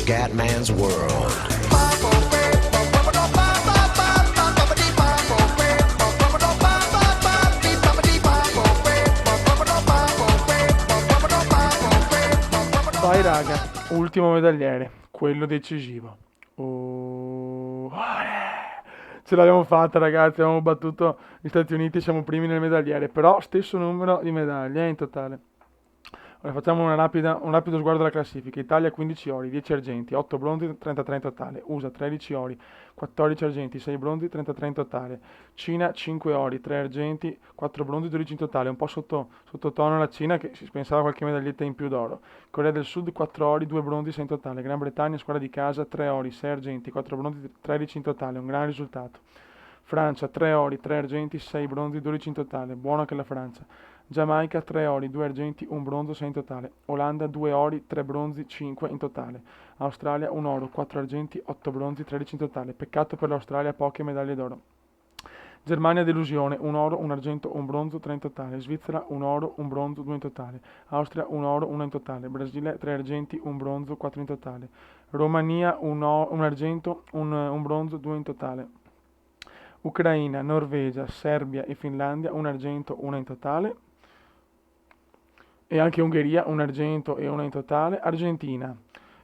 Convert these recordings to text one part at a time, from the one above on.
Scatman's World. Vai raga, ultimo medagliere, quello decisivo. Oh, ce l'abbiamo fatta ragazzi, abbiamo battuto gli Stati Uniti, siamo primi nel medagliere, però stesso numero di medaglie in totale. Ora facciamo un rapido sguardo alla classifica. Italia 15 ori, 10 argenti, 8 bronzi, 33 in totale. USA 13 ori, 14 argenti, 6 bronzi, 33 in totale. Cina 5 ori, 3 argenti, 4 bronzi, 12 in totale. Un po' sottotono la Cina che si pensava qualche medaglietta in più d'oro. Corea del Sud 4 ori, 2 bronzi, 6 in totale. Gran Bretagna, squadra di casa, 3 ori, 6 argenti, 4 bronzi, 13 in totale. Un gran risultato. Francia 3 ori, 3 argenti, 6 bronzi, 12 in totale. Buona anche la Francia. Giamaica 3 ori, 2 argenti, 1 bronzo, 6 in totale. Olanda 2 ori, 3 bronzi, 5 in totale. Australia 1 oro, 4 argenti, 8 bronzi, 13 in totale. Peccato per l'Australia, poche medaglie d'oro. Germania delusione, 1 oro, 1 argento, 1 bronzo, 3 in totale. Svizzera 1 oro, 1 bronzo, 2 in totale. Austria 1 oro, 1 in totale. Brasile 3 argenti, 1 bronzo, 4 in totale. Romania 1 argento, 1 bronzo, 2 in totale. Ucraina, Norvegia, Serbia e Finlandia 1 argento, 1 in totale. E anche Ungheria, 1 argento e 1 in totale. Argentina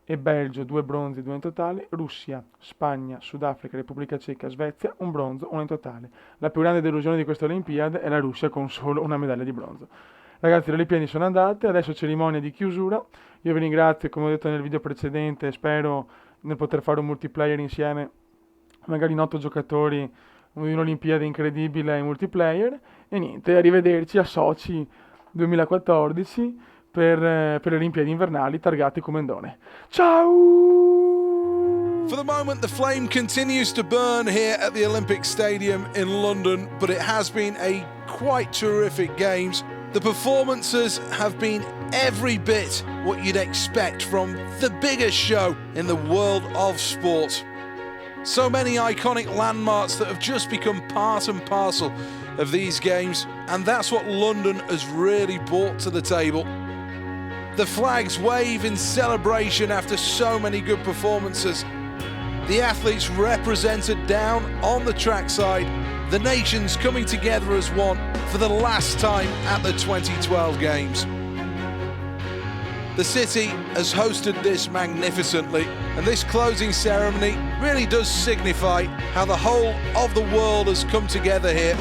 e Belgio, 2 bronzi, 2 in totale. Russia, Spagna, Sudafrica, Repubblica Ceca, Svezia, 1 bronzo, 1 in totale. La più grande delusione di queste Olimpiadi è la Russia con solo una medaglia di bronzo. Ragazzi, le Olimpiadi sono andate, adesso cerimonia di chiusura. Io vi ringrazio, come ho detto nel video precedente, spero di poter fare un multiplayer insieme, magari in 8 giocatori, un'Olimpiade incredibile in multiplayer. E niente, arrivederci a Sochi 2014 per le Olimpiadi invernali targate Comendone. Ciao! For the moment, the flame continues to burn here at the Olympic Stadium in London, but it has been a quite terrific Games. The performances have been every bit what you'd expect from the biggest show in the world of sport. So many iconic landmarks that have just become part and parcel of these Games, and that's what London has really brought to the table. The flags wave in celebration after so many good performances. The athletes represented down on the trackside, the nations coming together as one for the last time at the 2012 Games. The city has hosted this magnificently, and this closing ceremony really does signify how the whole of the world has come together here.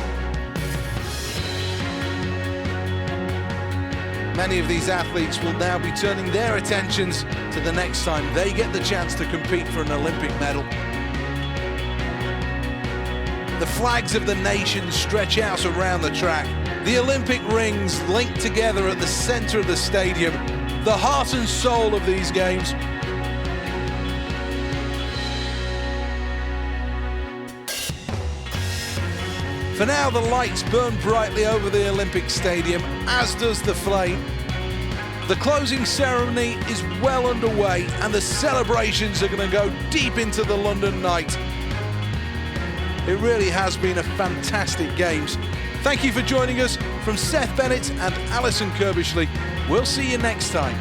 Many of these athletes will now be turning their attentions to the next time they get the chance to compete for an Olympic medal. The flags of the nations stretch out around the track. The Olympic rings linked together at the centre of the stadium, the heart and soul of these Games. For now, the lights burn brightly over the Olympic Stadium, as does the flame. The closing ceremony is well underway, and the celebrations are going to go deep into the London night. It really has been a fantastic Games. Thank you for joining us. From Seth Bennett and Alison Kirbishley, we'll see you next time.